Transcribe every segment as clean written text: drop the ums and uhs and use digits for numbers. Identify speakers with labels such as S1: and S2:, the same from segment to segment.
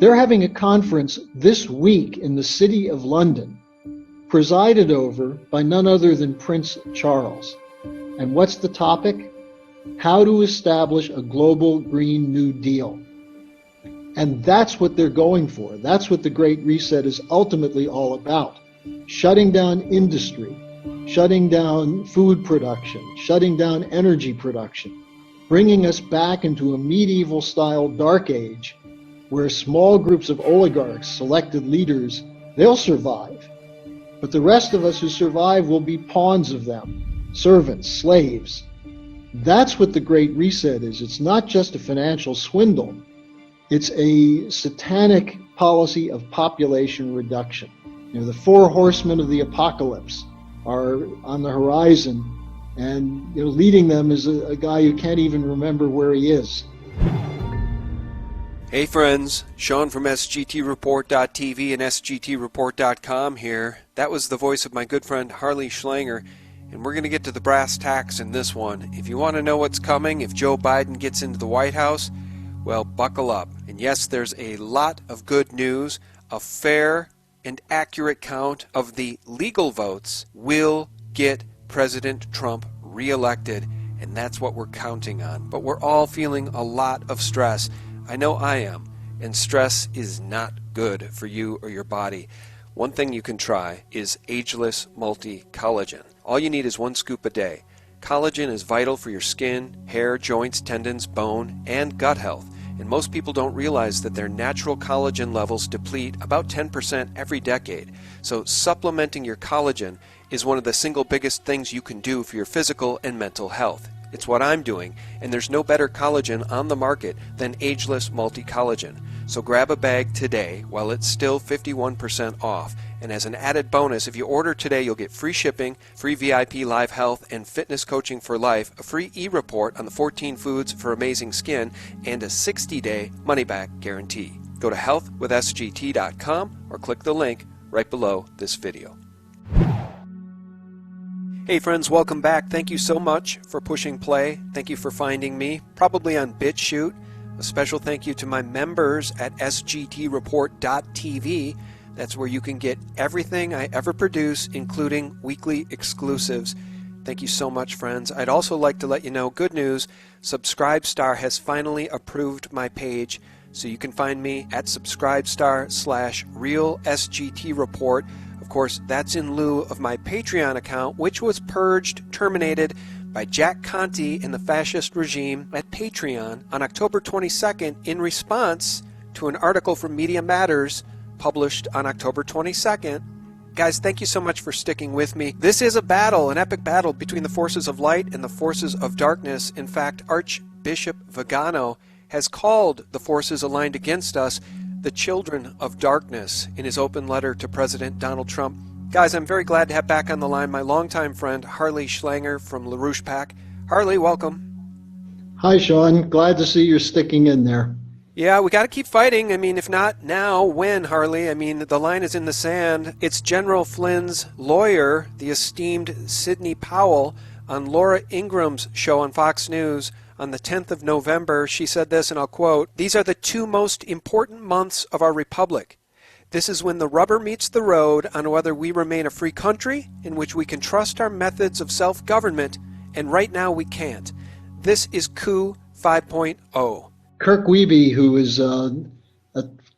S1: They're having a conference this week in the City of London, presided over by none other than Prince Charles. And what's the topic? How to establish a global Green New Deal. And that's what they're going for. That's what the Great Reset is ultimately all about. Shutting down industry, shutting down food production, shutting down energy production, bringing us back into a medieval-style dark age where small groups of oligarchs, selected leaders, they'll survive. But the rest of us who survive will be pawns of them, servants, slaves. That's what the Great Reset is. It's not just a financial swindle. It's a satanic policy of population reduction. You know, the four horsemen of the apocalypse are on the horizon, and leading them is a guy who can't even remember where he is.
S2: Hey friends, Sean from SGT Report.tv and SGTReport.com here. That was the voice of my good friend Harley Schlanger, and we're going to get to the brass tacks in this one. If you want to know what's coming, if Joe Biden gets into the White House, well, buckle up. And yes, there's a lot of good news. A fair and accurate count of the legal votes will get President Trump reelected, and that's what we're counting on. But we're all feeling a lot of stress. I know I am, and stress is not good for you or your body. One thing you can try is ageless multi-collagen. All you need is 1 scoop a day. Collagen is vital for your skin, hair, joints, tendons, bone, and gut health. And most people don't realize that their natural collagen levels deplete about 10% every decade. So supplementing your collagen is one of the single biggest things you can do for your physical and mental health. It's what I'm doing, and there's no better collagen on the market than ageless multi-collagen. So grab a bag today while it's still 51% off. And as an added bonus, if you order today, you'll get free shipping, free VIP live health and fitness coaching for life, a free e-report on the 14 foods for amazing skin, and a 60-day money-back guarantee. Go to healthwithsgt.com or click the link right below this video. Hey friends, welcome back. Thank you so much for pushing play. Thank you for finding me, probably on BitChute. A special thank you to my members at SGTReport.tv. That's where you can get everything I ever produce, including weekly exclusives. Thank you so much, friends. I'd also like to let you know, good news, Subscribestar has finally approved my page, so you can find me at Subscribestar/RealSGTReport. Of course, that's in lieu of my Patreon account, which was purged, terminated by Jack Conte and the fascist regime at Patreon on October 22nd in response to an article from Media Matters published on October 22nd. Guys, thank you so much for sticking with me. This is a battle, an epic battle between the forces of light and the forces of darkness. In fact, Archbishop Vigano has called the forces aligned against us the children of darkness in his open letter to President Donald Trump. Guys, I'm very glad to have back on the line my longtime friend Harley Schlanger from LaRouche Pack. Harley, welcome.
S1: Hi, Sean. Glad to see you're sticking in there.
S2: Yeah, we got to keep fighting. I mean, if not now, when, Harley? I mean, the line is in the sand. It's General Flynn's lawyer, the esteemed Sidney Powell, on Laura Ingram's show on Fox News on the 10th of November. She said this, and I'll quote, "These are the 2 most important months of our republic. This is when the rubber meets the road on whether we remain a free country in which we can trust our methods of self-government, and right now we can't. This is coup 5.0.
S1: Kirk Wiebe, who is a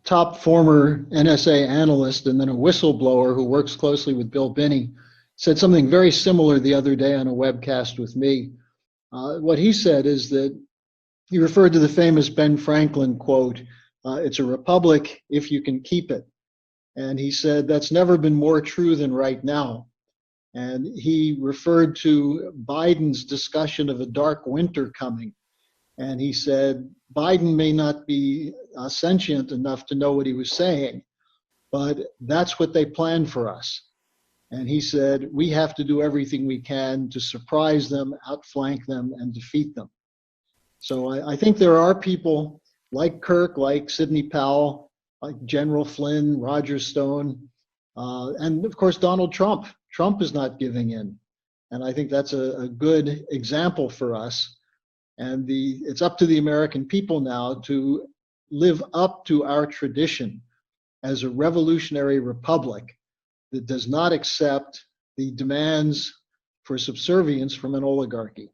S1: top former NSA analyst and then a whistleblower who works closely with Bill Binney, said something very similar the other day on a webcast with me. What he said is that he referred to the famous Ben Franklin quote, "It's a republic if you can keep it." And he said that's never been more true than right now. And he referred to Biden's discussion of a dark winter coming. And he said, Biden may not be sentient enough to know what he was saying, but that's what they planned for us. And he said, we have to do everything we can to surprise them, outflank them, and defeat them. So I think there are people like Kirk, like Sidney Powell, like General Flynn, Roger Stone, and of course, Donald Trump. Trump is not giving in. And I think that's a good example for us. And it's up to the American people now to live up to our tradition as a revolutionary republic that does not accept the demands for subservience from an oligarchy.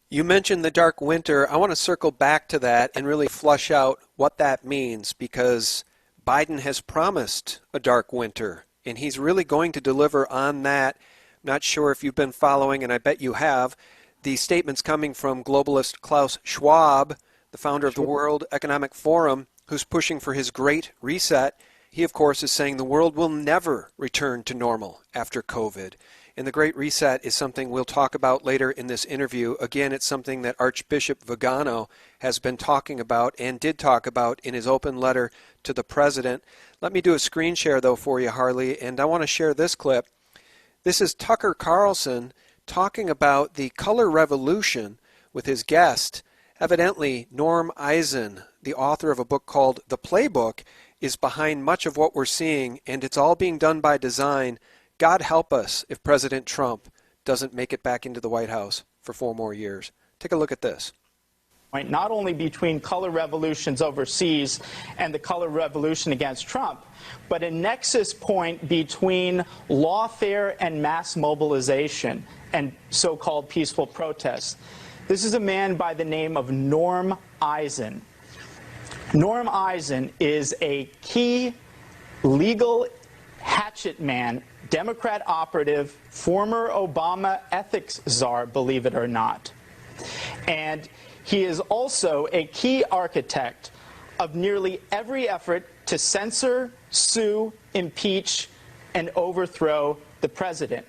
S2: You mentioned the dark winter. I want to circle back to that and really flush out what that means, because Biden has promised a dark winter, and he's really going to deliver on that. I'm not sure if you've been following, and I bet you have, the statements coming from globalist Klaus Schwab, the founder of the World Economic Forum, who's pushing for his great reset. He, of course, is saying the world will never return to normal after COVID. And the Great Reset is something we'll talk about later in this interview. Again, it's something that Archbishop Vigano has been talking about and did talk about in his open letter to the president. Let me do a screen share, though, for you, Harley, and I want to share this clip. This is Tucker Carlson talking about the color revolution with his guest. Evidently, Norm Eisen, the author of a book called The Playbook, is behind much of what we're seeing, and it's all being done by design. God help us if President Trump doesn't make it back into the White House for 4 more years. Take a look at this.
S3: Not only between color revolutions overseas and the color revolution against Trump, but a nexus point between lawfare and mass mobilization and so-called peaceful protests. This is a man by the name of Norm Eisen. Norm Eisen is a key legal hatchet man, Democrat operative, former Obama ethics czar, believe it or not. And he is also a key architect of nearly every effort to censor, sue, impeach, and overthrow the president.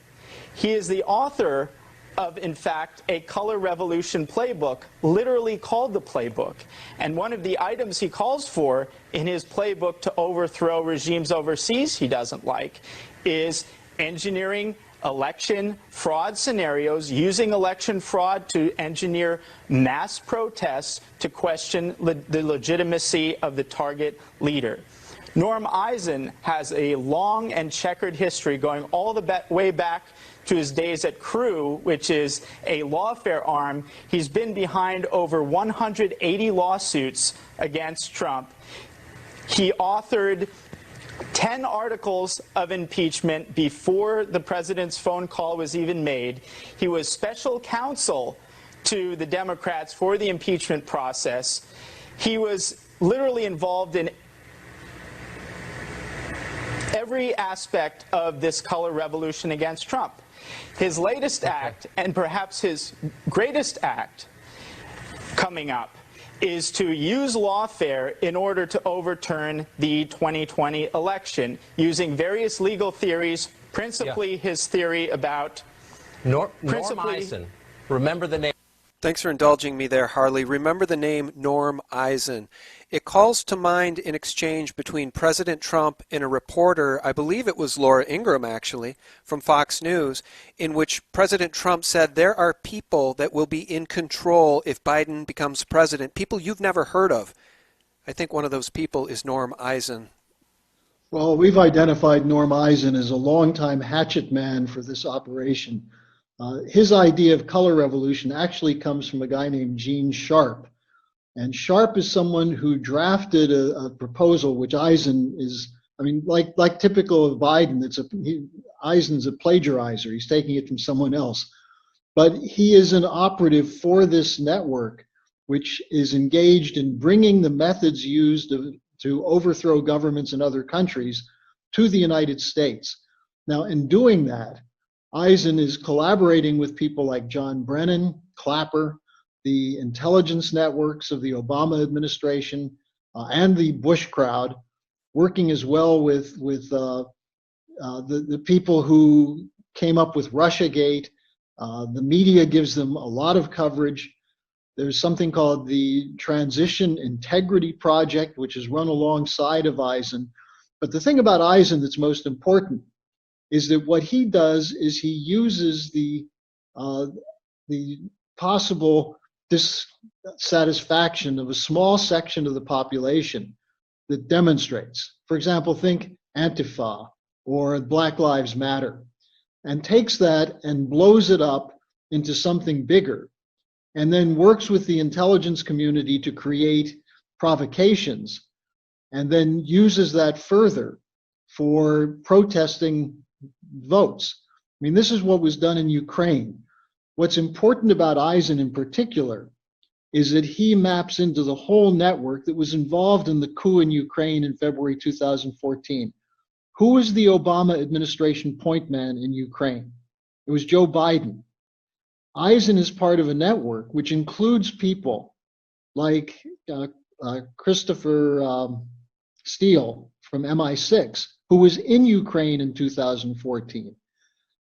S3: He is the author of, in fact, a color revolution playbook, literally called the Playbook. And one of the items he calls for in his playbook to overthrow regimes overseas he doesn't like is engineering election fraud scenarios, using election fraud to engineer mass protests to question the legitimacy of the target leader. Norm Eisen has a long and checkered history going all the way back to his days at Crew, which is a lawfare arm. He's been behind over 180 lawsuits against Trump. He authored 10 articles of impeachment before the president's phone call was even made. He was special counsel to the Democrats for the impeachment process. He was literally involved in every aspect of this color revolution against Trump. His latest act, and perhaps his greatest act coming up, is to use lawfare in order to overturn the 2020 election, using various legal theories, principally his theory about...
S4: Norm Eisen. Remember the name.
S2: Thanks for indulging me there, Harley. Remember the name Norm Eisen. It calls to mind an exchange between President Trump and a reporter, I believe it was Laura Ingraham actually, from Fox News, in which President Trump said there are people that will be in control if Biden becomes president, people you've never heard of. I think one of those people is Norm Eisen.
S1: Well, we've identified Norm Eisen as a longtime hatchet man for this operation. His idea of color revolution actually comes from a guy named Gene Sharp. And Sharp is someone who drafted a proposal, which Eisen is, I mean, like typical of Biden, Eisen's a plagiarizer. He's taking it from someone else. But he is an operative for this network, which is engaged in bringing the methods used to overthrow governments in other countries to the United States. Now, in doing that, Eisen is collaborating with people like John Brennan, Clapper, the intelligence networks of the Obama administration, and the Bush crowd, working as well with the people who came up with Russiagate. The media gives them a lot of coverage. There's something called the Transition Integrity Project, which is run alongside of Eisen. But the thing about Eisen that's most important is that what he does is he uses the possible dissatisfaction of a small section of the population that demonstrates. For example, think Antifa or Black Lives Matter, and takes that and blows it up into something bigger, and then works with the intelligence community to create provocations and then uses that further for protesting votes. I mean, this is what was done in Ukraine. What's important about Eisen in particular is that he maps into the whole network that was involved in the coup in Ukraine in February 2014. Who was the Obama administration point man in Ukraine? It was Joe Biden. Eisen is part of a network which includes people like Christopher Steele from MI6, who was in Ukraine in 2014.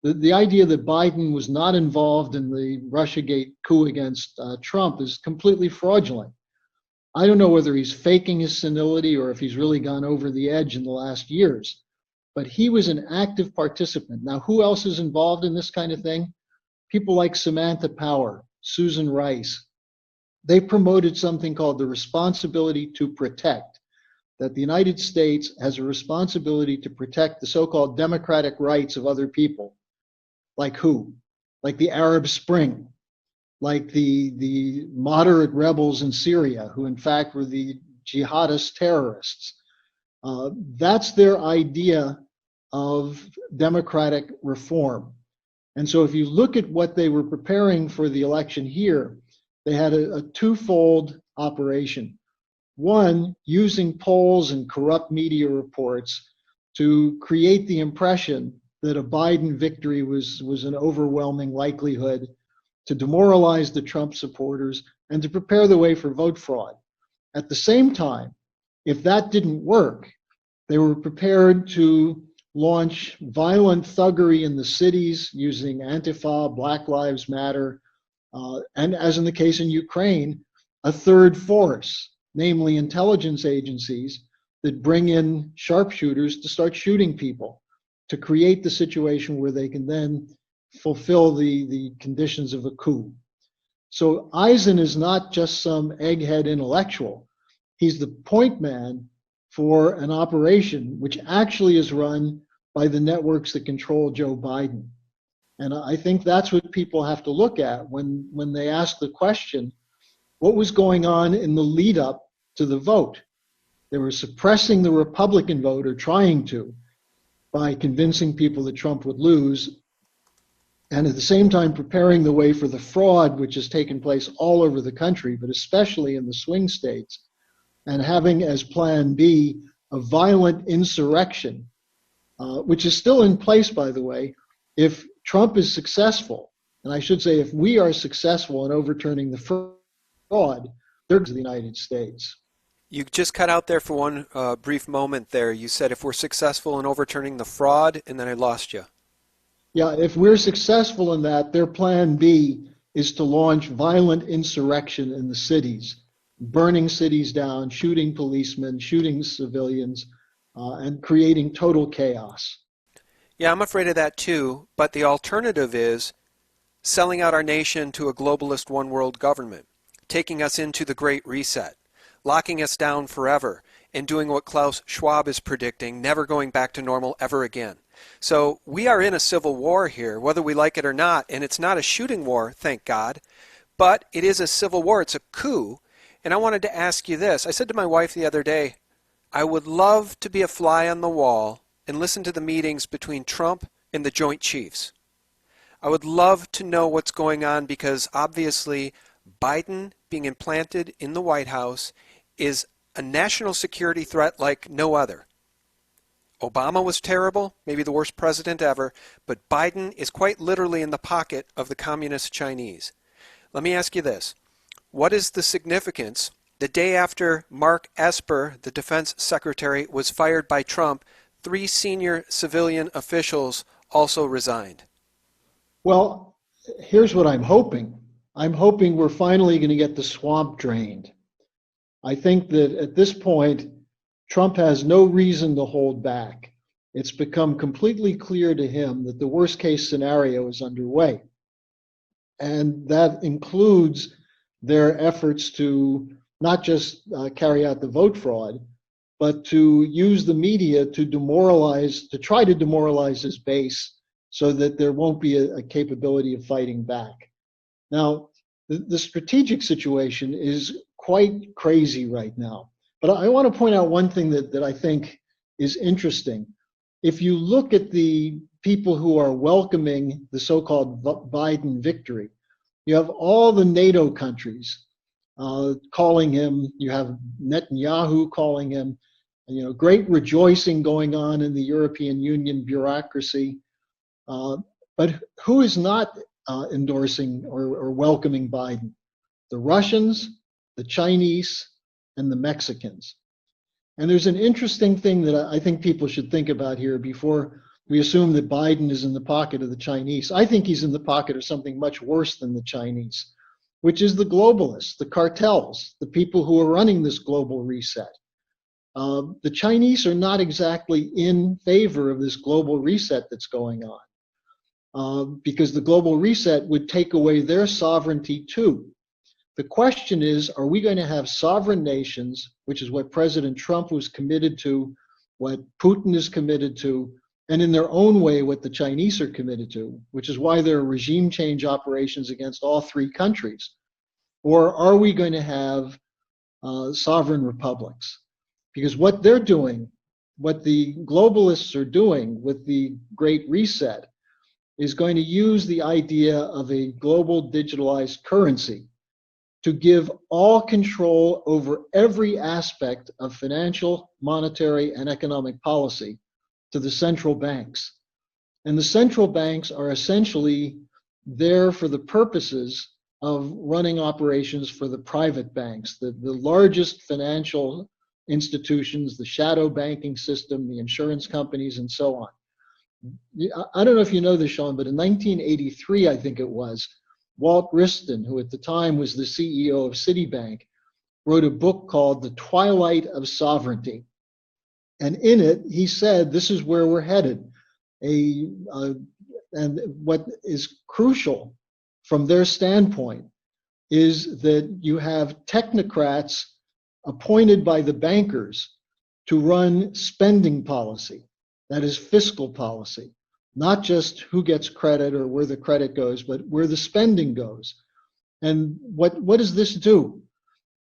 S1: The idea that Biden was not involved in the Russiagate coup against Trump is completely fraudulent. I don't know whether he's faking his senility or if he's really gone over the edge in the last years, but he was an active participant. Now, who else is involved in this kind of thing? People like Samantha Power, Susan Rice. They promoted something called the responsibility to protect, that the United States has a responsibility to protect the so-called democratic rights of other people. Like who? Like the Arab Spring, like the moderate rebels in Syria, who in fact were the jihadist terrorists. That's their idea of democratic reform. And so if you look at what they were preparing for the election here, they had a twofold operation. One, using polls and corrupt media reports to create the impression that a Biden victory was an overwhelming likelihood, to demoralize the Trump supporters and to prepare the way for vote fraud. At the same time, if that didn't work, they were prepared to launch violent thuggery in the cities using Antifa, Black Lives Matter, and as in the case in Ukraine, a third force, namely intelligence agencies that bring in sharpshooters to start shooting people, to create the situation where they can then fulfill the conditions of a coup. So Eisen is not just some egghead intellectual. He's the point man for an operation which actually is run by the networks that control Joe Biden. And I think that's what people have to look at when they ask the question, what was going on in the lead up to the vote? They were suppressing the Republican vote, or trying to, by convincing people that Trump would lose, and at the same time preparing the way for the fraud which has taken place all over the country, but especially in the swing states, and having as plan B a violent insurrection, which is still in place, by the way, if Trump is successful, and I should say if we are successful in overturning the fraud, they're to the United States.
S2: You just cut out there for one brief moment there. You said if we're successful in overturning the fraud, and then I lost you.
S1: Yeah, if we're successful in that, their plan B is to launch violent insurrection in the cities, burning cities down, shooting policemen, shooting civilians, and creating total chaos.
S2: Yeah, I'm afraid of that too, but the alternative is selling out our nation to a globalist one-world government, taking us into the Great Reset, locking us down forever, and doing what Klaus Schwab is predicting, never going back to normal ever again. So we are in a civil war here, whether we like it or not, and it's not a shooting war, thank God, but it is a civil war. It's a coup. And I wanted to ask you this. I said to my wife the other day, I would love to be a fly on the wall and listen to the meetings between Trump and the Joint Chiefs. I would love to know what's going on, because obviously Biden being implanted in the White House is a national security threat like no other. Obama was terrible, maybe the worst president ever, but Biden is quite literally in the pocket of the communist Chinese. Let me ask you this. What is the significance the day after Mark Esper, the defense secretary, was fired by Trump, 3 senior civilian officials also resigned?
S1: Well, here's what I'm hoping. I'm hoping we're finally going to get the swamp drained. I think that at this point, Trump has no reason to hold back. It's become completely clear to him that the worst case scenario is underway. And that includes their efforts to not just carry out the vote fraud, but to use the media to try to demoralize his base so that there won't be a capability of fighting back. Now, the strategic situation is quite crazy right now. But I want to point out one thing that I think is interesting. If you look at the people who are welcoming the so-called Biden victory, you have all the NATO countries calling him, you have Netanyahu calling him, great rejoicing going on in the European Union bureaucracy. But who is not endorsing or welcoming Biden? The Russians, the Chinese, and the Mexicans. And there's an interesting thing that I think people should think about here before we assume that Biden is in the pocket of the Chinese. I think he's in the pocket of something much worse than the Chinese, which is the globalists, the cartels, the people who are running this global reset. The Chinese are not exactly in favor of this global reset that's going on, because the global reset would take away their sovereignty too. The question is, are we going to have sovereign nations, which is what President Trump was committed to, what Putin is committed to, and in their own way, what the Chinese are committed to, which is why there are regime change operations against all three countries? Or are we going to have sovereign republics? Because what they're doing, what the globalists are doing with the Great Reset, is going to use the idea of a global digitalized currency to give all control over every aspect of financial, monetary, and economic policy to the central banks. And the central banks are essentially there for the purposes of running operations for the private banks, the largest financial institutions, the shadow banking system, the insurance companies, and so on. I don't know if you know this, Sean, but in 1983, I think it was, Walt Wriston, who at the time was the CEO of Citibank, wrote a book called The Twilight of Sovereignty. And in it, he said, this is where we're headed. And what is crucial from their standpoint is that you have technocrats appointed by the bankers to run spending policy, that is fiscal policy. Not just who gets credit or where the credit goes, but where the spending goes. And what does this do?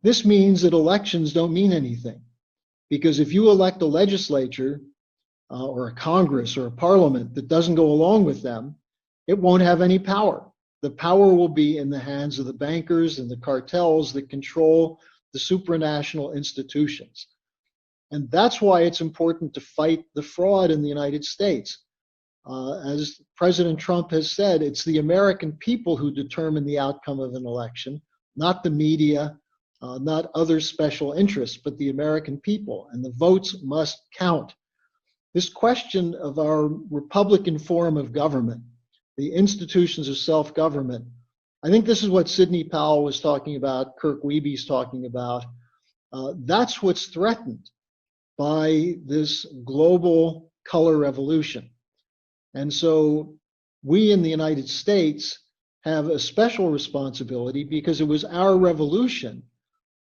S1: This means that elections don't mean anything. Because if you elect a legislature or a Congress or a parliament that doesn't go along with them, it won't have any power. The power will be in the hands of the bankers and the cartels that control the supranational institutions. And that's why it's important to fight the fraud in the United States. As President Trump has said, it's the American people who determine the outcome of an election, not the media, not other special interests, but the American people, and the votes must count. This question of our Republican form of government, the institutions of self-government, I think this is what Sidney Powell was talking about, Kirk Wiebe's talking about. That's what's threatened by this global color revolution. And so we in the United States have a special responsibility because it was our revolution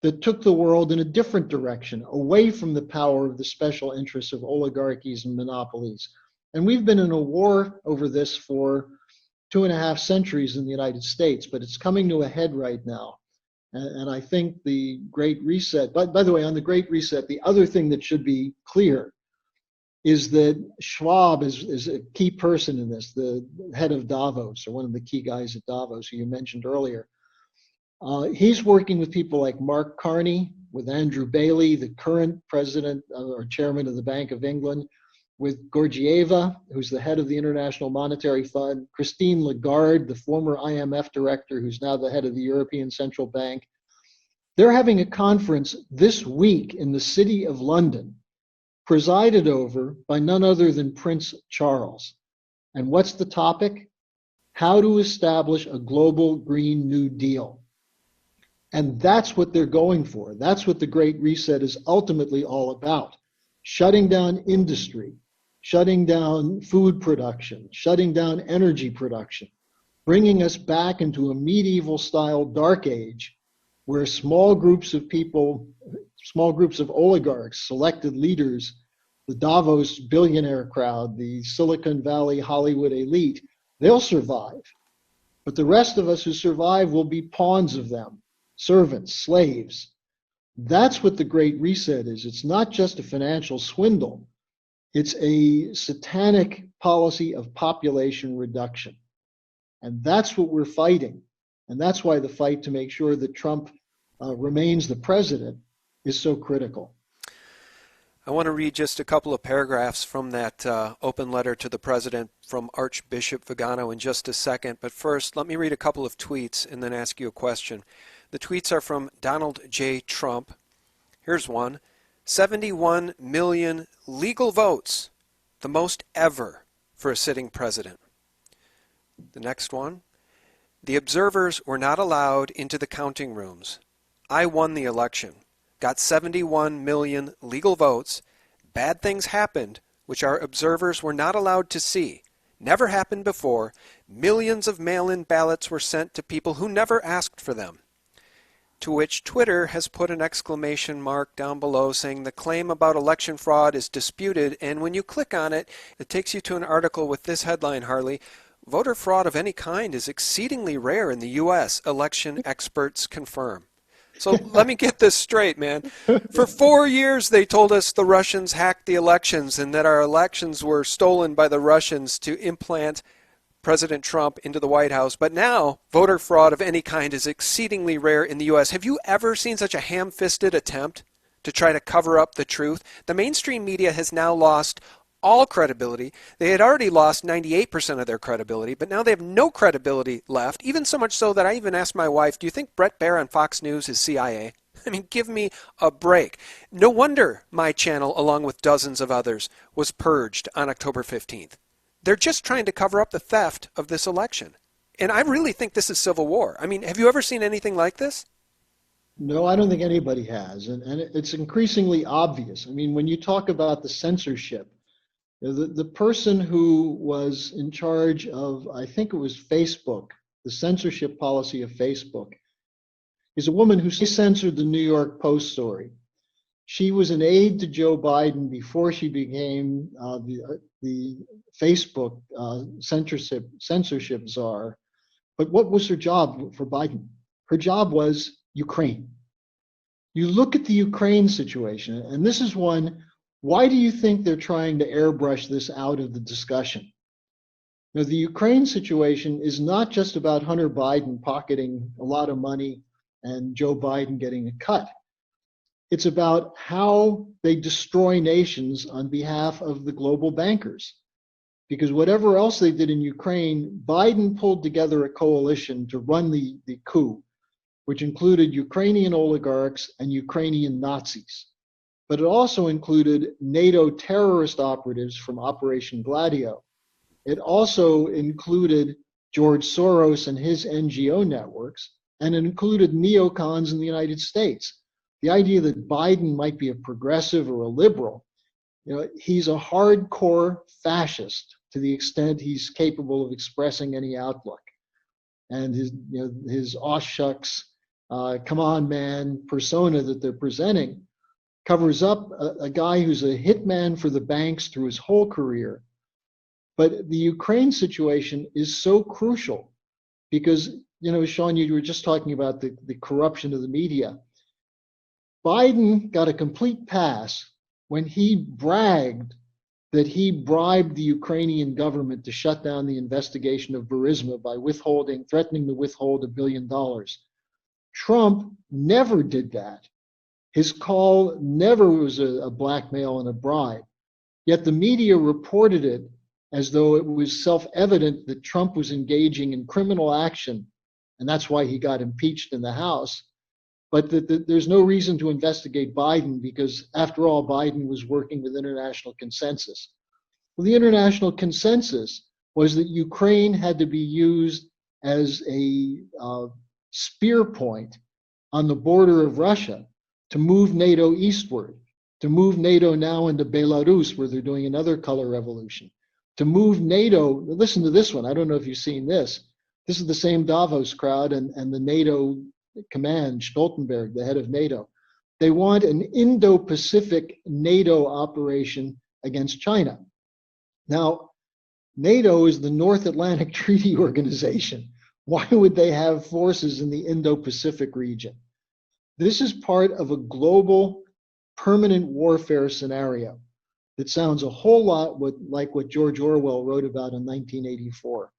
S1: that took the world in a different direction, away from the power of the special interests of oligarchies and monopolies. And we've been in a war over this for 2.5 centuries in the United States, but it's coming to a head right now. And I think the Great Reset, by the way, on the Great Reset, the other thing that should be clear is that Schwab is a key person in this, the head of Davos, or one of the key guys at Davos, who you mentioned earlier. He's working with people like Mark Carney, with Andrew Bailey, the current president or chairman of the Bank of England, with Georgieva, who's the head of the International Monetary Fund, Christine Lagarde, the former IMF director, who's now the head of the European Central Bank. They're having a conference this week in the city of London, presided over by none other than Prince Charles. And what's the topic? How to establish a global Green New Deal. And that's what they're going for. That's what the Great Reset is ultimately all about. Shutting down industry, shutting down food production, shutting down energy production, bringing us back into a medieval style dark age where small groups of people, small groups of oligarchs, selected leaders, the Davos billionaire crowd, the Silicon Valley Hollywood elite, they'll survive. But the rest of us who survive will be pawns of them, servants, slaves, That's what the Great Reset is. It's not just a financial swindle. It's a satanic policy of population reduction. And that's what we're fighting. And that's why the fight to make sure that Trump remains the president is so critical.
S2: I want to read just a couple of paragraphs from that open letter to the president from Archbishop Vigano in just a second. But first, let me read a couple of tweets and then ask you a question. The tweets are from Donald J. Trump. Here's one. 71 million legal votes, the most ever for a sitting president. The next one. The observers were not allowed into the counting rooms. I won the election. Got 71 million legal votes. Bad things happened, which our observers were not allowed to see. Never happened before. Millions of mail-in ballots were sent to people who never asked for them. To which Twitter has put an exclamation mark down below saying the claim about election fraud is disputed, and when you click on it, it takes you to an article with this headline, Harley. Voter fraud of any kind is exceedingly rare in the U.S., election experts confirm. So let me get this straight, man. For 4 years, they told us the Russians hacked the elections and that our elections were stolen by the Russians to implant President Trump into the White House. But now, voter fraud of any kind is exceedingly rare in the U.S. Have you ever seen such a ham-fisted attempt to try to cover up the truth? The mainstream media has now lost all credibility. They had already lost 98% of their credibility, but now they have no credibility left, even so much so that I even asked my wife, do you think Bret Baier on Fox News is CIA? I mean, give me a break. No wonder my channel, along with dozens of others, was purged on October 15th. They're just trying to cover up the theft of this election. And I really think this is civil war. I mean, have you ever seen anything like this?
S1: No, I don't think anybody has. And it's increasingly obvious. I mean, when you talk about the censorship, the person who was in charge of, I think it was Facebook, the censorship policy of Facebook, is a woman who censored the New York Post story. She was an aide to Joe Biden before she became the Facebook censorship czar. But what was her job for Biden? Her job was Ukraine. You look at the Ukraine situation, and this is one. Why do you think they're trying to airbrush this out of the discussion? Now, the Ukraine situation is not just about Hunter Biden pocketing a lot of money and Joe Biden getting a cut. It's about how they destroy nations on behalf of the global bankers. Because whatever else they did in Ukraine, Biden pulled together a coalition to run the coup, which included Ukrainian oligarchs and Ukrainian Nazis. But it also included NATO terrorist operatives from Operation Gladio. It also included George Soros and his NGO networks, and it included neocons in the United States. The idea that Biden might be a progressive or a liberal, he's a hardcore fascist to the extent he's capable of expressing any outlook. And his aw shucks, come on man persona that they're presenting covers up a guy who's a hitman for the banks through his whole career. But the Ukraine situation is so crucial because, Sean, you were just talking about the corruption of the media. Biden got a complete pass when he bragged that he bribed the Ukrainian government to shut down the investigation of Burisma by threatening to withhold $1 billion. Trump never did that. His call never was a blackmail and a bribe. Yet the media reported it as though it was self-evident that Trump was engaging in criminal action, and that's why he got impeached in the House. But there's no reason to investigate Biden because, after all, Biden was working with international consensus. Well, the international consensus was that Ukraine had to be used as a spear point on the border of Russia to move NATO eastward, to move NATO now into Belarus, where they're doing another color revolution, to move NATO. Listen to this one. I don't know if you've seen this. This is the same Davos crowd and the NATO command, Stoltenberg, the head of NATO. They want an Indo-Pacific NATO operation against China. Now, NATO is the North Atlantic Treaty Organization. Why would they have forces in the Indo-Pacific region? This is part of a global permanent warfare scenario that sounds a whole lot like what George Orwell wrote about in 1984.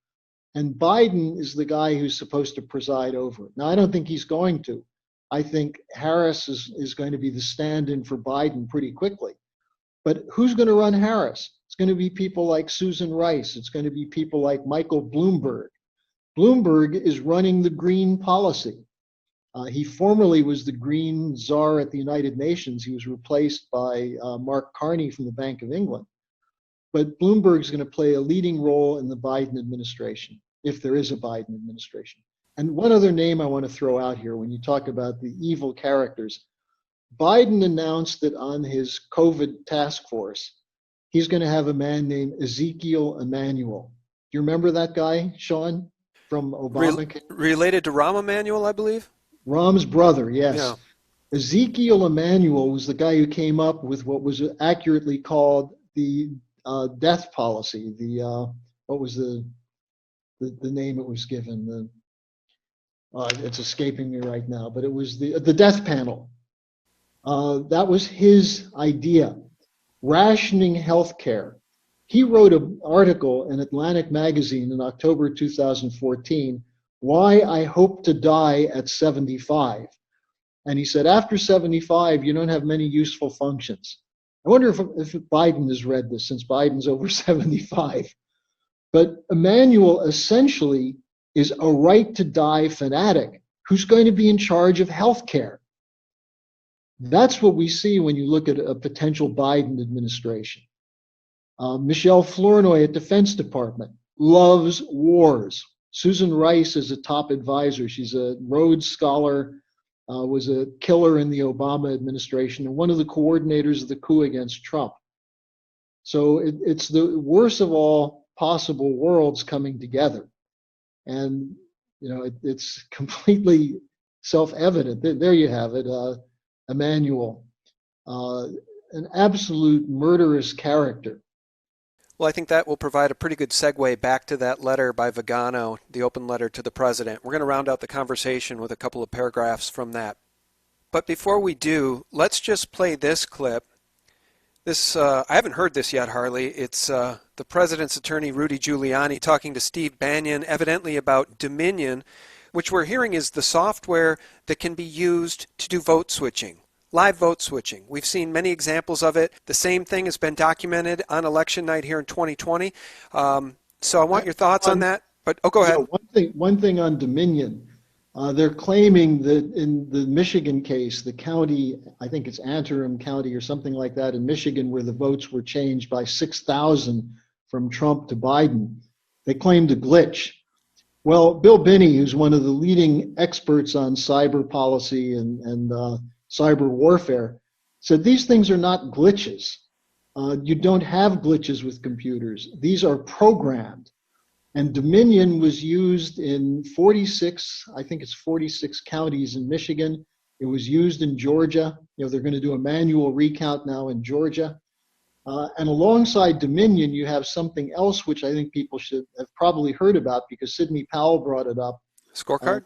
S1: And Biden is the guy who's supposed to preside over it. Now, I don't think he's going to. I think Harris is going to be the stand-in for Biden pretty quickly. But who's going to run Harris? It's going to be people like Susan Rice. It's going to be people like Michael Bloomberg. Bloomberg is running the green policy. He formerly was the green czar at the United Nations. He was replaced by Mark Carney from the Bank of England. But Bloomberg's going to play a leading role in the Biden administration, if there is a Biden administration. And one other name I want to throw out here when you talk about the evil characters. Biden announced that on his COVID task force, he's going to have a man named Ezekiel Emanuel. Do you remember that guy, Sean, from Obama?
S2: Related to Rahm Emanuel, I believe?
S1: Rahm's brother, yes.
S2: Yeah.
S1: Ezekiel Emanuel was the guy who came up with what was accurately called the death policy. What was the name it was given? It's escaping me right now, but it was the death panel. That was his idea, rationing healthcare. He wrote an article in Atlantic Magazine in October 2014, Why I Hope to Die at 75. And he said, after 75, you don't have many useful functions. I wonder if Biden has read this, since Biden's over 75. But Emanuel essentially is a right to die fanatic who's going to be in charge of healthcare. That's what we see when you look at a potential Biden administration. Michelle Flournoy at Defense Department loves wars. Susan Rice is a top advisor. She's a Rhodes Scholar, was a killer in the Obama administration, and one of the coordinators of the coup against Trump. So it's the worst of all possible worlds coming together. And, it's completely self-evident. There you have it, Emanuel, an absolute murderous character.
S2: Well, I think that will provide a pretty good segue back to that letter by Vigano, the open letter to the president. We're going to round out the conversation with a couple of paragraphs from that. But before we do, let's just play this clip. This I haven't heard this yet, Harley. It's the president's attorney, Rudy Giuliani, talking to Steve Bannon, evidently about Dominion, which we're hearing is the software that can be used to do vote switching. Live vote switching. We've seen many examples of it. The same thing has been documented on election night here in 2020. So I want your thoughts on that. But go ahead.
S1: One thing on Dominion. They're claiming that in the Michigan case, the county, I think it's Antrim County or something like that in Michigan, where the votes were changed by 6,000 from Trump to Biden, they claimed a glitch. Well, Bill Binney, who's one of the leading experts on cyber policy and cyber warfare, said these things are not glitches. You don't have glitches with computers. These are programmed. And Dominion was used in 46, I think it's 46 counties in Michigan. It was used in Georgia. They're going to do a manual recount now in Georgia. And alongside Dominion, you have something else which I think people should have probably heard about because Sidney Powell brought it up.
S2: Scorecard?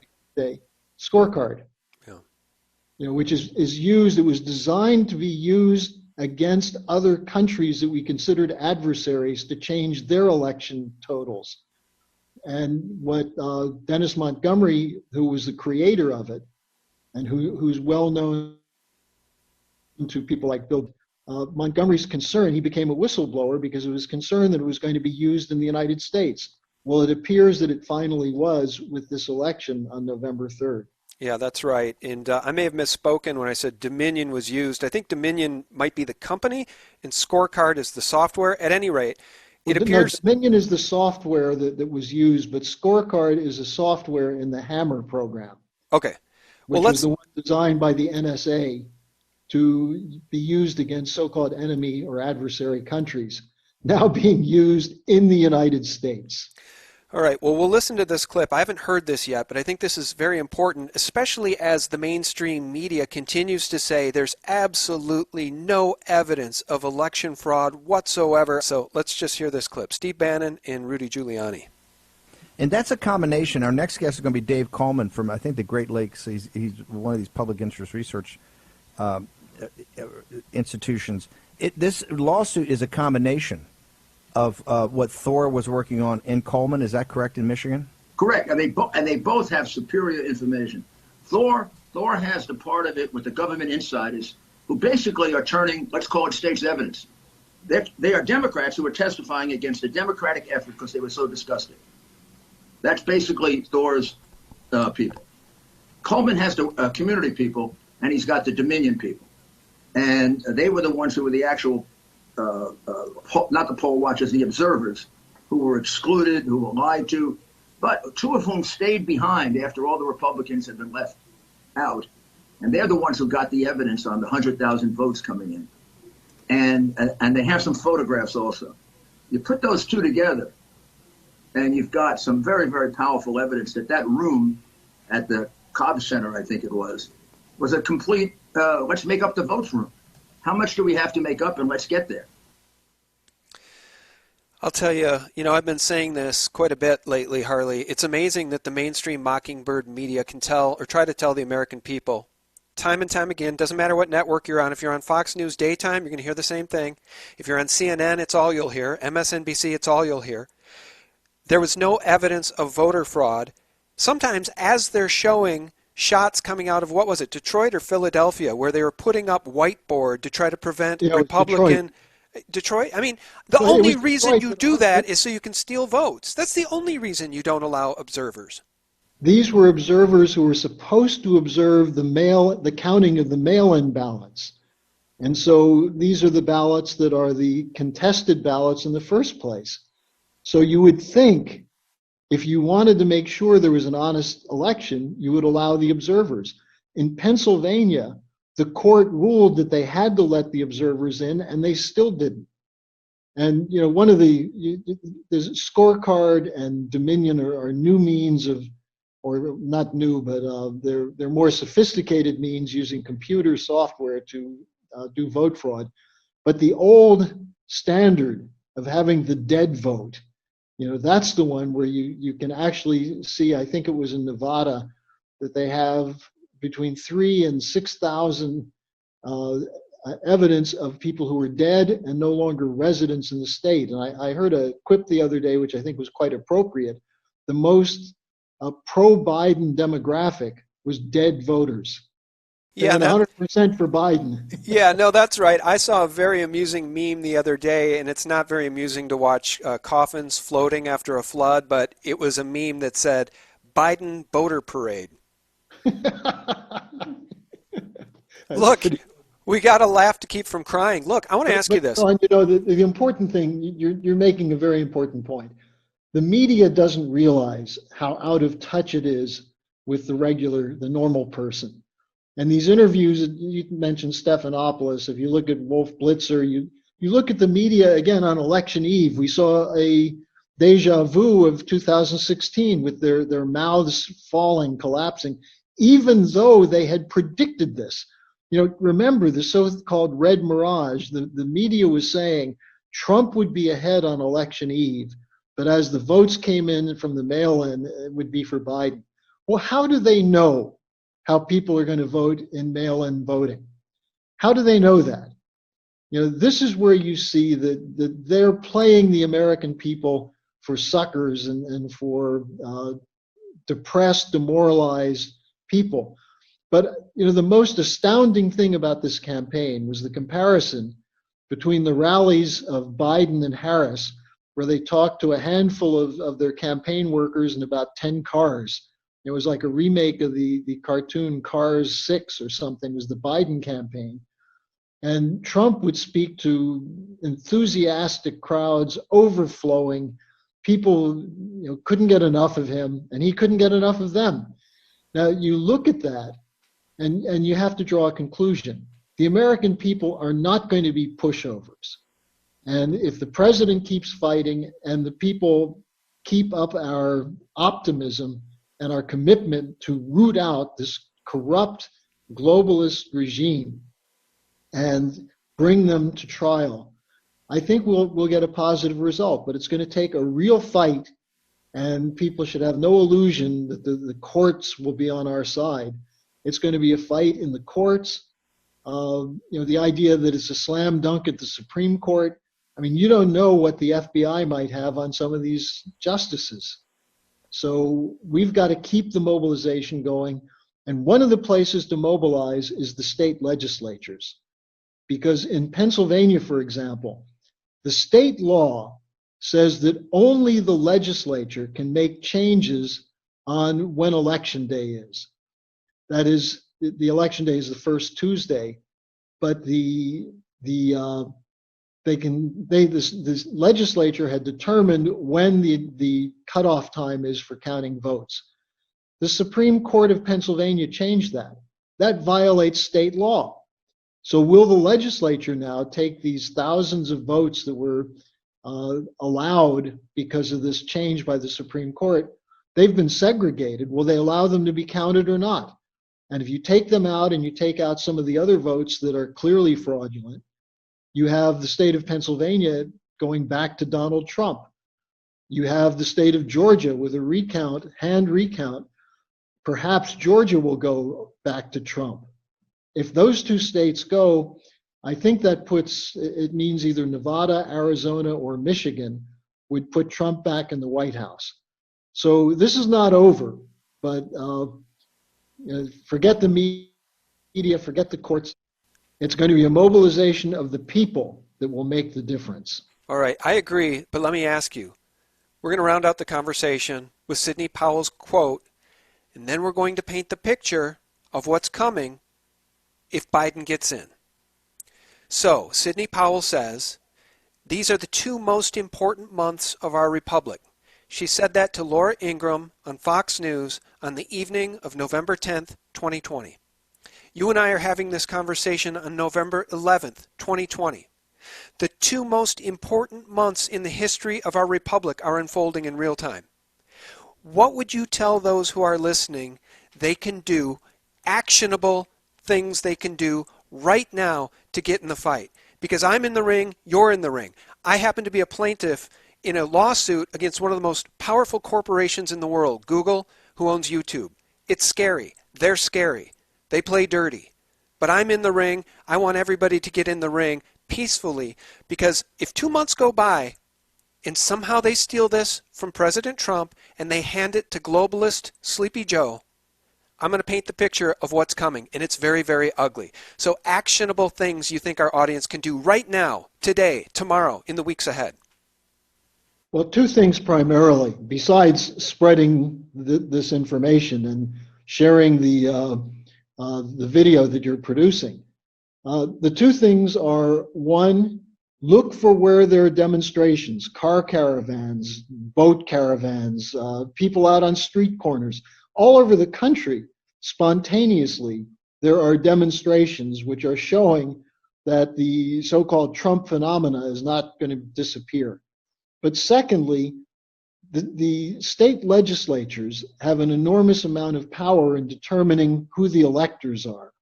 S1: Scorecard.
S2: Yeah.
S1: Which is used, it was designed to be used against other countries that we considered adversaries to change their election totals. And what Dennis Montgomery, who was the creator of it, and who's well known to people like Bill, Montgomery's concern, he became a whistleblower because he was concerned that it was going to be used in the United States. Well, it appears that it finally was with this election on November 3rd.
S2: Yeah, that's right. And I may have misspoken when I said Dominion was used. I think Dominion might be the company and Scorecard is the software. At any rate, it appears...
S1: No, Dominion is the software that was used, but Scorecard is a software in the Hammer program.
S2: Okay.
S1: Which was the one designed by the NSA to be used against so-called enemy or adversary countries, now being used in the United States.
S2: All right, well, we'll listen to this clip. I haven't heard this yet, but I think this is very important, especially as the mainstream media continues to say there's absolutely no evidence of election fraud whatsoever. So let's just hear this clip. Steve Bannon and Rudy Giuliani.
S5: And that's a combination. Our next guest is going to be Dave Coleman from, I think, the Great Lakes. He's one of these public interest research institutions. This lawsuit is a combination of what Thor was working on in Coleman. Is that correct, in Michigan?
S6: Correct, and they both have superior information. Thor has the part of it with the government insiders who basically are turning, let's call it state's evidence. They are Democrats who are testifying against the Democratic effort because they were so disgusted. That's basically Thor's people. Coleman has the community people, and he's got the Dominion people. And they were the ones who were the actual, not the poll watchers, the observers, who were excluded, who were lied to, but two of whom stayed behind after all the Republicans had been left out. And they're the ones who got the evidence on the 100,000 votes coming in. And they have some photographs also. You put those two together, and you've got some very, very powerful evidence that room at the Cobb Center, I think it was a complete, let's make up the votes room. How much do we have to make up, and let's get there?
S2: I'll tell you, I've been saying this quite a bit lately, Harley. It's amazing that the mainstream mockingbird media can tell or try to tell the American people time and time again, doesn't matter what network you're on. If you're on Fox News daytime, you're going to hear the same thing. If you're on CNN, it's all you'll hear. MSNBC, it's all you'll hear. There was no evidence of voter fraud. Sometimes as they're showing shots coming out of, what was it, Detroit or Philadelphia, where they were putting up whiteboard to try to prevent Republican... Detroit? I mean, the only reason you do that is so you can steal votes. That's the only reason you don't allow observers.
S1: These were observers who were supposed to observe the counting of the mail-in ballots. And so these are the ballots that are the contested ballots in the first place. So you would think if you wanted to make sure there was an honest election, you would allow the observers. In Pennsylvania, the court ruled that they had to let the observers in, and they still didn't. And one of the scorecard and Dominion are new means of, or not new, but they're more sophisticated means using computer software to do vote fraud. But the old standard of having the dead vote, that's the one where you can actually see, I think it was in Nevada, that they have between 3,000 and 6,000 evidence of people who were dead and no longer residents in the state. And I heard a quip the other day, which I think was quite appropriate. The most pro-Biden demographic was dead voters.
S2: Yeah,
S1: 100% for Biden.
S2: Yeah, no, that's right. I saw a very amusing meme the other day, and it's not very amusing to watch coffins floating after a flood, but it was a meme that said, Biden voter parade. Look, we got to laugh to keep from crying. Look, I want to ask you this.
S1: The important thing, you're making a very important point. The media doesn't realize how out of touch it is with the normal person. And these interviews, you mentioned Stephanopoulos, if you look at Wolf Blitzer, you look at the media again on election eve, we saw a deja vu of 2016 with their mouths falling, collapsing, even though they had predicted this. Remember the so-called red mirage, the media was saying Trump would be ahead on election eve, but as the votes came in from the mail-in, it would be for Biden. Well, how do they know how people are going to vote in mail-in voting? How do they know that? This is where you see that they're playing the American people for suckers and for depressed, demoralized people. But the most astounding thing about this campaign was the comparison between the rallies of Biden and Harris, where they talked to a handful of their campaign workers in about 10 cars. It was like a remake of the cartoon Cars 6 or something, was the Biden campaign. And Trump would speak to enthusiastic crowds, overflowing. People couldn't get enough of him, and he couldn't get enough of them. Now, you look at that, and you have to draw a conclusion. The American people are not going to be pushovers. And if the president keeps fighting and the people keep up our optimism and our commitment to root out this corrupt globalist regime and bring them to trial, I think we'll get a positive result. But it's going to take a real fight and people should have no illusion that the courts will be on our side. It's going to be a fight in the courts. The idea that it's a slam dunk at the Supreme Court. I mean, you don't know what the FBI might have on some of these justices. So we've got to keep the mobilization going. And one of the places to mobilize is the state legislatures. Because in Pennsylvania, for example, the state law says that only the legislature can make changes on when election day is. That is, the election day is the first Tuesday, but the legislature had determined when the cutoff time is for counting votes. The Supreme Court of Pennsylvania changed that. That violates state law. So will the legislature now take these thousands of votes that were allowed because of this change by the Supreme Court? They've been segregated. Will they allow them to be counted or not? And if you take them out and you take out some of the other votes that are clearly fraudulent, you have the state of Pennsylvania going back to Donald Trump. You have the state of Georgia with a recount, hand recount. Perhaps Georgia will go back to Trump. If those two states go, I think that it means either Nevada, Arizona, or Michigan would put Trump back in the White House. So this is not over, but forget the media, forget the courts. It's going to be a mobilization of the people that will make the difference.
S2: All right, I agree, but let me ask you. We're going to round out the conversation with Sidney Powell's quote, and then we're going to paint the picture of what's coming if Biden gets in. So, Sidney Powell says, these are the two most important months of our republic. She said that to Laura Ingraham on Fox News on the evening of November 10th, 2020. You and I are having this conversation on November 11th, 2020. The two most important months in the history of our republic are unfolding in real time. What would you tell those who are listening they can do, actionable things they can do right now to get in the fight? Because I'm in the ring, you're in the ring. I happen to be a plaintiff in a lawsuit against one of the most powerful corporations in the world, Google, who owns YouTube. It's scary. They're scary. They play dirty. But I'm in the ring. I want everybody to get in the ring peacefully, because if 2 months go by and somehow they steal this from President Trump and they hand it to globalist Sleepy Joe, I'm going to paint the picture of what's coming, and it's very, very ugly. So actionable things you think our audience can do right now, today, tomorrow, in the weeks ahead.
S1: Well, two things primarily, besides spreading this information and sharing the video that you're producing. The two things are, one, look for where there are demonstrations, car caravans, boat caravans, people out on street corners. All over the country, spontaneously, there are demonstrations which are showing that the so-called Trump phenomena is not going to disappear. But secondly, the state legislatures have an enormous amount of power in determining who the electors are.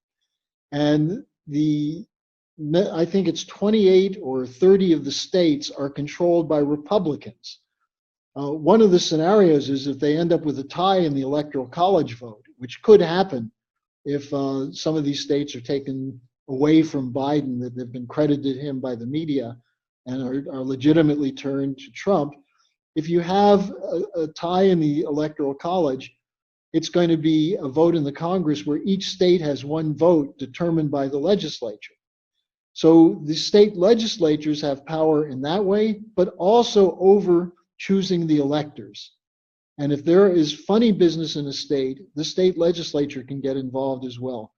S1: And I think it's 28 or 30 of the states are controlled by Republicans. One of the scenarios is if they end up with a tie in the Electoral College vote, which could happen if some of these states are taken away from Biden that have been credited him by the media and are legitimately turned to Trump. If you have a tie in the Electoral College, it's going to be a vote in the Congress where each state has one vote determined by the legislature. So the state legislatures have power in that way, but also over choosing the electors. And if there is funny business in a state, the state legislature can get involved as well.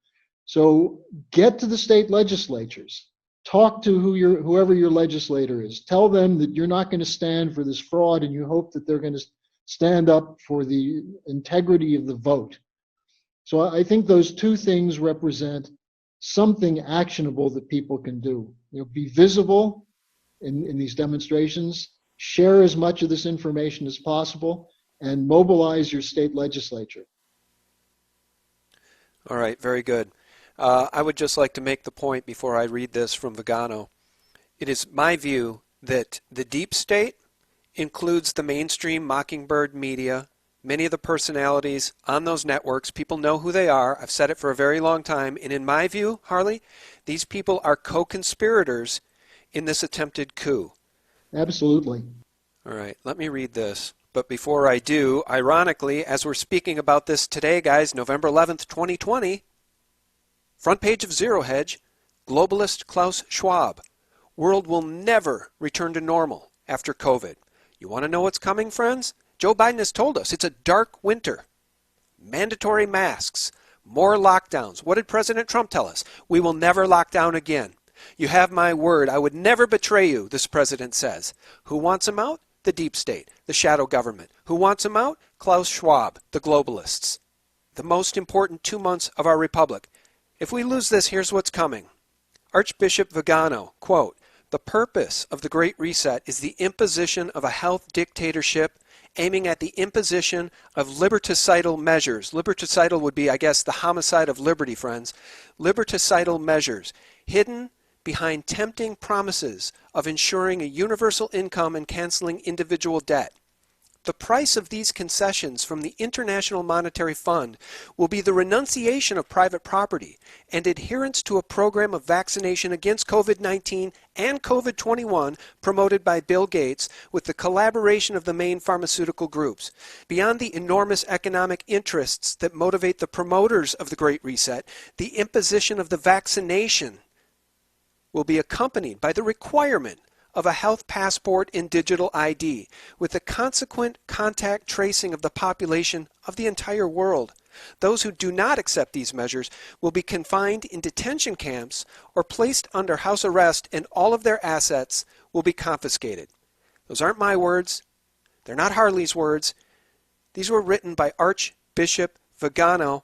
S1: So get to the state legislatures. Talk to whoever your legislator is. Tell them that you're not going to stand for this fraud, and you hope that they're going to stand up for the integrity of the vote. So I think those two things represent something actionable that people can do. Be visible in these demonstrations, share as much of this information as possible, and mobilize your state legislature.
S2: All right, very good. I would just like to make the point before I read this from Vigano. It is my view that the deep state includes the mainstream Mockingbird media, many of the personalities on those networks. People know who they are. I've said it for a very long time. And in my view, Harley, these people are co-conspirators in this attempted coup.
S1: Absolutely.
S2: All right, let me read this. But before I do, ironically, as we're speaking about this today, guys, November 11th, 2020, front page of Zero Hedge, globalist Klaus Schwab. World will never return to normal after COVID. You want to know what's coming, friends? Joe Biden has told us it's a dark winter. Mandatory masks, more lockdowns. What did President Trump tell us? We will never lock down again. You have my word. I would never betray you, this president says. Who wants him out? The deep state, the shadow government. Who wants him out? Klaus Schwab, the globalists. The most important 2 months of our republic. If we lose this, here's what's coming. Archbishop Vigano, quote, "The purpose of the Great Reset is the imposition of a health dictatorship aiming at the imposition of liberticidal measures." Liberticidal would be, I guess, the homicide of liberty, friends. Liberticidal measures, hidden behind tempting promises of ensuring a universal income and canceling individual debt. The price of these concessions from the International Monetary Fund will be the renunciation of private property and adherence to a program of vaccination against COVID-19 and COVID-21 promoted by Bill Gates with the collaboration of the main pharmaceutical groups. Beyond the enormous economic interests that motivate the promoters of the Great Reset, the imposition of the vaccination will be accompanied by the requirement of a health passport and digital ID, with the consequent contact tracing of the population of the entire world. Those who do not accept these measures will be confined in detention camps or placed under house arrest, and all of their assets will be confiscated. Those aren't my words. They're not Harley's words. These were written by Archbishop Vigano.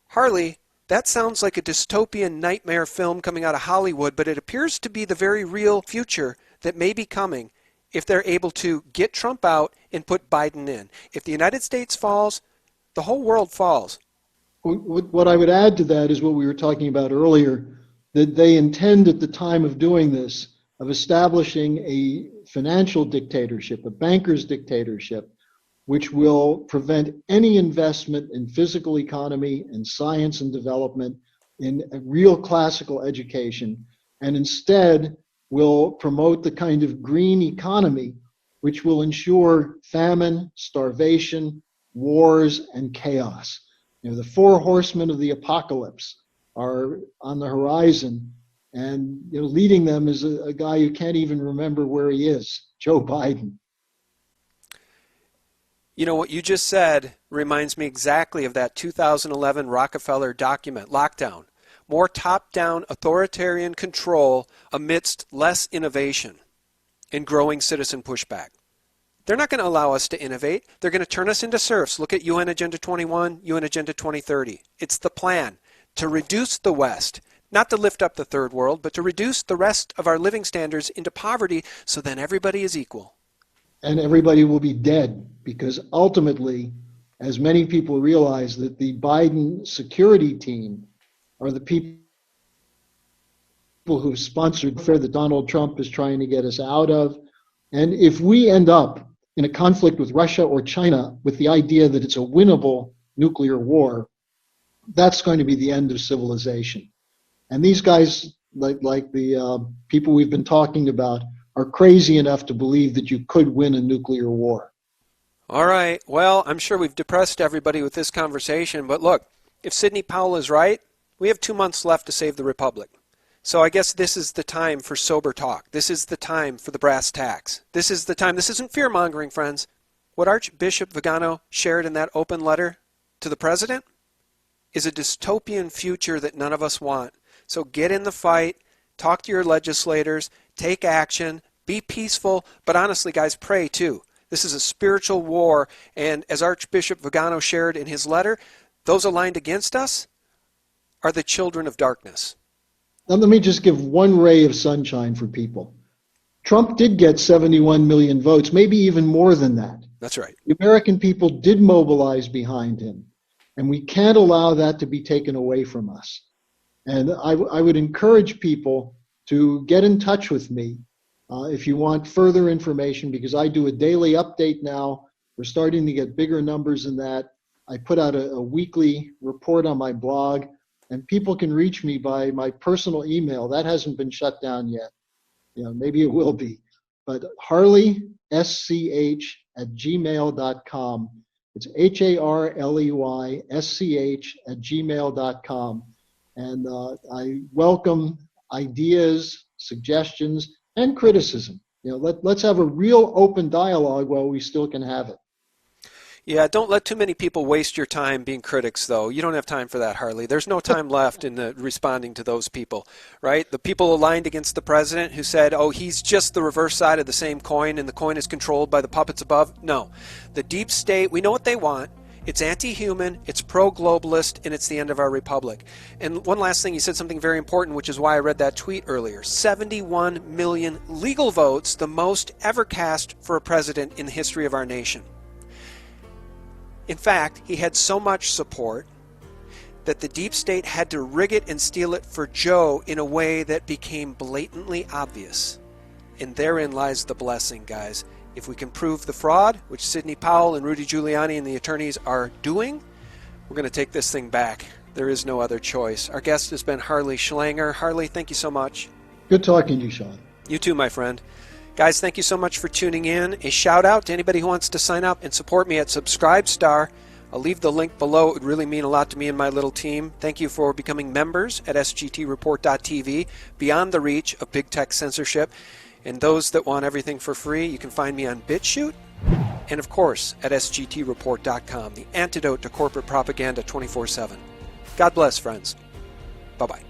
S2: Harley, that sounds like a dystopian nightmare film coming out of Hollywood, but it appears to be the very real future that may be coming if they're able to get Trump out and put Biden in. If the United States falls, the whole world falls.
S1: What I would add to that is what we were talking about earlier, that they intend at the time of doing this, of establishing a financial dictatorship, a banker's dictatorship, which will prevent any investment in physical economy and science and development, in a real classical education, and instead will promote the kind of green economy which will ensure famine, starvation, wars, and chaos. You know, the four horsemen of the apocalypse are on the horizon, and leading them is a guy who can't even remember where he is, Joe Biden.
S2: You know, what you just said reminds me exactly of that 2011 Rockefeller document, Lockdown. More top-down authoritarian control amidst less innovation and growing citizen pushback. They're not going to allow us to innovate. They're going to turn us into serfs. Look at UN Agenda 21, UN Agenda 2030. It's the plan to reduce the West, not to lift up the third world, but to reduce the rest of our living standards into poverty so then everybody is equal.
S1: And everybody will be dead, because ultimately, as many people realize, that the Biden security team are the people who have sponsored the affair that Donald Trump is trying to get us out of. And if we end up in a conflict with Russia or China with the idea that it's a winnable nuclear war, that's going to be the end of civilization. And these guys, like the people we've been talking about, are crazy enough to believe that you could win a nuclear war.
S2: All right. Well, I'm sure we've depressed everybody with this conversation, but look, if Sidney Powell is right, we have 2 months left to save the republic. So I guess this is the time for sober talk. This is the time for the brass tacks. This is the time. This isn't fear-mongering, friends. What Archbishop Vigano shared in that open letter to the president is a dystopian future that none of us want. So get in the fight, talk to your legislators, take action, be peaceful, but honestly, guys, pray too. This is a spiritual war, and as Archbishop Vigano shared in his letter, those aligned against us are the children of darkness.
S1: Now, let me just give one ray of sunshine for people. Trump did get 71 million votes, maybe even more than that.
S2: That's right.
S1: The American people did mobilize behind him, and we can't allow that to be taken away from us. And I would encourage people to get in touch with me If you want further information, because I do a daily update now, we're starting to get bigger numbers than that. I put out a weekly report on my blog, and people can reach me by my personal email. That hasn't been shut down yet. Maybe it will be. But harleysch@gmail.com. It's harleysch@gmail.com. And I welcome ideas, suggestions, and criticism. Let's have a real open dialogue while we still can have it.
S2: Yeah, don't let too many people waste your time being critics, though. You don't have time for that, Harley. There's no time left in responding to those people, right? The people aligned against the president who said, oh, he's just the reverse side of the same coin and the coin is controlled by the puppets above. No. The deep state, we know what they want. It's anti-human, it's pro-globalist, and it's the end of our republic. And one last thing, he said something very important, which is why I read that tweet earlier. 71 million legal votes, the most ever cast for a president in the history of our nation. In fact, he had so much support that the deep state had to rig it and steal it for Joe in a way that became blatantly obvious. And therein lies the blessing, guys. If we can prove the fraud, which Sidney Powell and Rudy Giuliani and the attorneys are doing, we're going to take this thing back. There is no other choice. Our guest has been Harley Schlanger. Harley, thank you so much.
S1: Good talking to you, Sean.
S2: You too, my friend. Guys, thank you so much for tuning in. A shout out to anybody who wants to sign up and support me at Subscribestar. I'll leave the link below. It would really mean a lot to me and my little team. Thank you for becoming members at SGTReport.tv, beyond the reach of big tech censorship. And those that want everything for free, you can find me on BitChute and, of course, at SGTReport.com, the antidote to corporate propaganda 24/7. God bless, friends. Bye-bye.